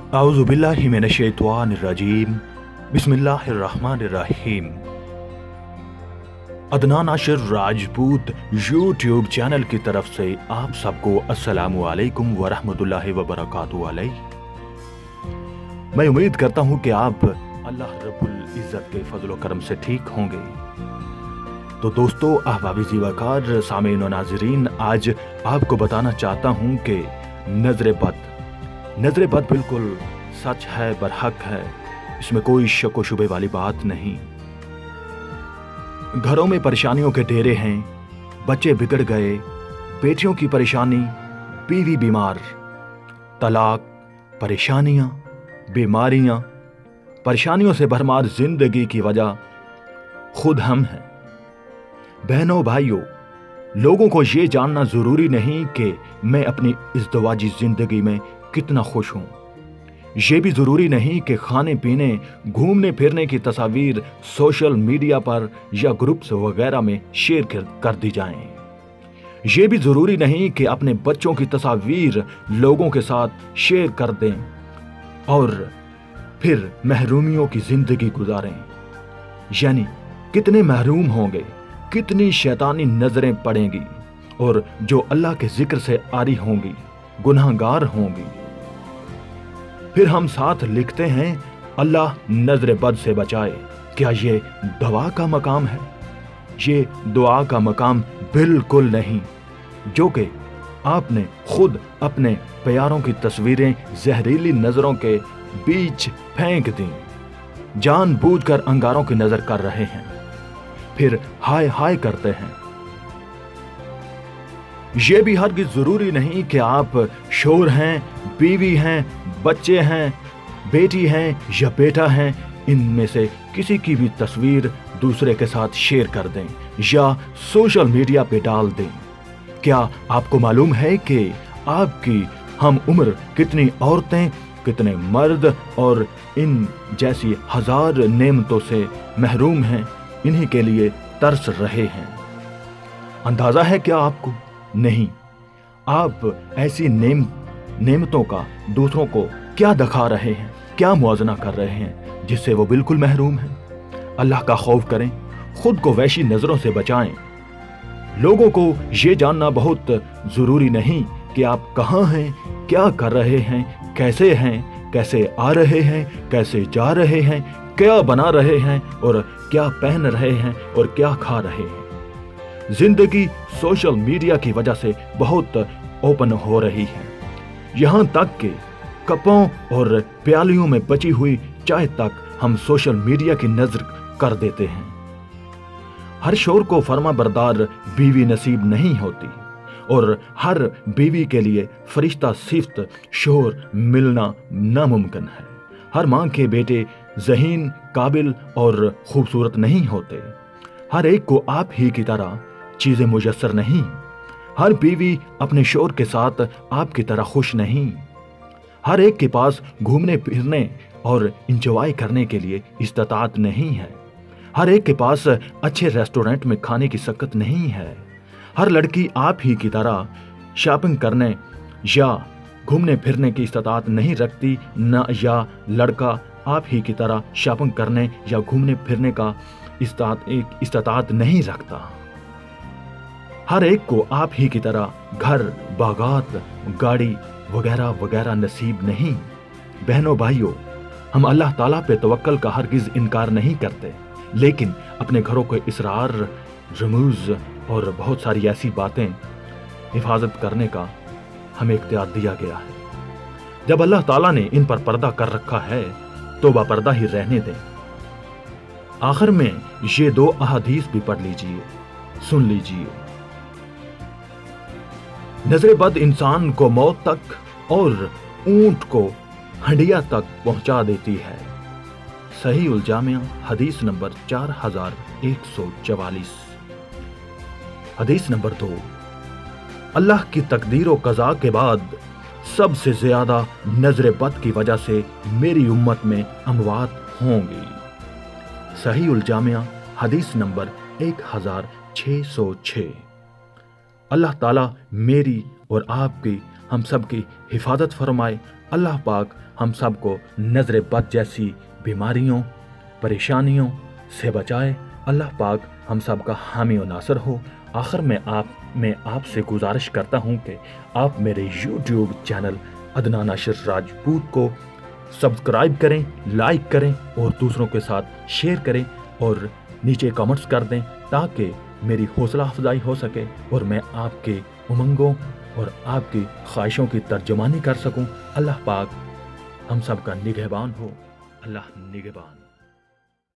औज़ु बिल्लाहि मिनश्शैतानिर्रजीम बिस्मिल्लाहिर्रहमानिर्रहीम। Adnan Ashir Rajput YouTube channel की तरफ से आप सबको अस्सलामु अलैकुम वरहमतुल्लाहि वबरकातुहू अलैह। मैं उम्मीद करता हूँ कि आप अल्लाह रब्बुल इज़्ज़त के फजल व करम से ठीक होंगे। तो दोस्तों, अहबाब ज़ीवाकार, सामीन व नाज़रीन, आज आपको बताना चाहता हूँ कि नज़र बद बिल्कुल सच है, बरहक है, इसमें कोई शक व शुबे वाली बात नहीं। घरों में परेशानियों के डेरे हैं, बच्चे बिगड़ गए, बेटियों की परेशानी, बीवी बीमार, तलाक, परेशानियां, बीमारियां, परेशानियों से भरमार जिंदगी की वजह खुद हम हैं। बहनों भाइयों, लोगों को ये जानना जरूरी नहीं कि मैं अपनी इज़्दवाजी जिंदगी में कितना खुश हूं। ये भी जरूरी नहीं कि खाने पीने, घूमने फिरने की तस्वीर सोशल मीडिया पर या ग्रुप्स वगैरह में शेयर कर दी जाएं। ये भी जरूरी नहीं कि अपने बच्चों की तस्वीर लोगों के साथ शेयर कर दें और फिर महरूमियों की जिंदगी गुजारें। यानी कितने महरूम होंगे, कितनी शैतानी नजरें पड़ेंगी और जो अल्लाह के जिक्र से आरी होंगी, गुनाहगार होंगी। फिर हम साथ लिखते हैं, अल्लाह नजर बद से बचाए। क्या ये दवा का मकाम है? ये दुआ का मकाम बिल्कुल नहीं, जो कि आपने खुद अपने प्यारों की तस्वीरें जहरीली नजरों के बीच फेंक दी, जानबूझकर अंगारों की नजर कर रहे हैं, फिर हाय हाय करते हैं। ये भी हरगिज़ जरूरी नहीं कि आप शोहर हैं, बीवी हैं, बच्चे हैं, बेटी हैं या बेटा हैं, इनमें से किसी की भी तस्वीर दूसरे के साथ शेयर कर दें या सोशल मीडिया पे डाल दें। क्या आपको मालूम है कि आपकी हम उम्र कितनी औरतें, कितने मर्द और इन जैसी हजार नेमतों से महरूम हैं, इन्हीं के लिए तरस रहे हैं। अंदाजा है क्या आपको? नहीं। आप ऐसी नेमतों का दूसरों को क्या दिखा रहे हैं, क्या मुआवजा कर रहे हैं जिससे वो बिल्कुल महरूम हैं। अल्लाह का खौफ करें, खुद को वैसी नजरों से बचाएं। लोगों को ये जानना बहुत जरूरी नहीं कि आप कहाँ हैं, क्या कर रहे हैं, कैसे आ रहे हैं, कैसे जा रहे हैं, क्या बना रहे हैं और क्या पहन रहे हैं और क्या खा रहे हैं। जिंदगी सोशल मीडिया की वजह से बहुत ओपन हो रही है। यहाँ तक कि कपों और प्यालियों में बची हुई चाय तक हम सोशल मीडिया की नजर कर देते हैं। हर शोहर को फर्मा बरदार बीवी नसीब नहीं होती और हर बीवी के लिए फरिश्ता सिफ्त शोहर मिलना नामुमकिन है। हर माँ के बेटे ज़हीन, काबिल और खूबसूरत नहीं होते। हर एक को आप ही की तरह चीजें मुयस्सर नहीं। हर बीवी अपने शोहर के साथ आपकी तरह खुश नहीं। हर एक के पास घूमने फिरने और इंजॉय करने के लिए इस्तात नहीं है। हर एक के पास अच्छे रेस्टोरेंट में खाने की सकत नहीं है। हर लड़की आप ही की तरह शॉपिंग करने या घूमने फिरने की इस्तात नहीं रखती, न या लड़का आप ही की तरह शॉपिंग करने या घूमने फिरने का इस्तात नहीं रखता। हर एक को आप ही की तरह घर, बागात, गाड़ी वगैरह वगैरह नसीब नहीं। बहनों भाइयों, हम अल्लाह ताला पे तवक्कल का हरगिज इनकार नहीं करते, लेकिन अपने घरों को इसरार, रमूज और बहुत सारी ऐसी बातें हिफाजत करने का हमें इख्तियार दिया गया है। जब अल्लाह ताला ने इन पर पर्दा कर रखा है तो बापर्दा ही रहने दें। आखिर में ये दो अहादीस भी पढ़ लीजिए, सुन लीजिए। नजर बद इंसान को मौत तक और ऊंट को हंडिया तक पहुंचा देती है। सही उल जामिया हदीस नंबर 4144। हदीस नंबर 2, अल्लाह की तकदीर व कज़ा के बाद सबसे ज्यादा नजर बद की वजह से मेरी उम्मत में अमवात होंगी। सही उल जामिया हदीस नंबर 1606। अल्लाह ताला मेरी और आपकी, हम सब की हिफाजत फरमाए। अल्लाह पाक हम सब को नज़र बद जैसी बीमारियों परेशानियों से बचाए। अल्लाह पाक हम सब का हामी और नासर हो। आखिर में आपसे गुजारिश करता हूँ कि आप मेरे YouTube चैनल अदनान आशिर राजपूत को सब्सक्राइब करें, लाइक करें और दूसरों के साथ शेयर करें और नीचे कमेंट्स कर दें ताकि मेरी हौसला अफजाई हो सके और मैं आपके उमंगों और आपकी ख्वाहिशों की तर्जुमानी कर सकूं। अल्लाह पाक हम सब का निगहबान हो। अल्लाह निगहबान।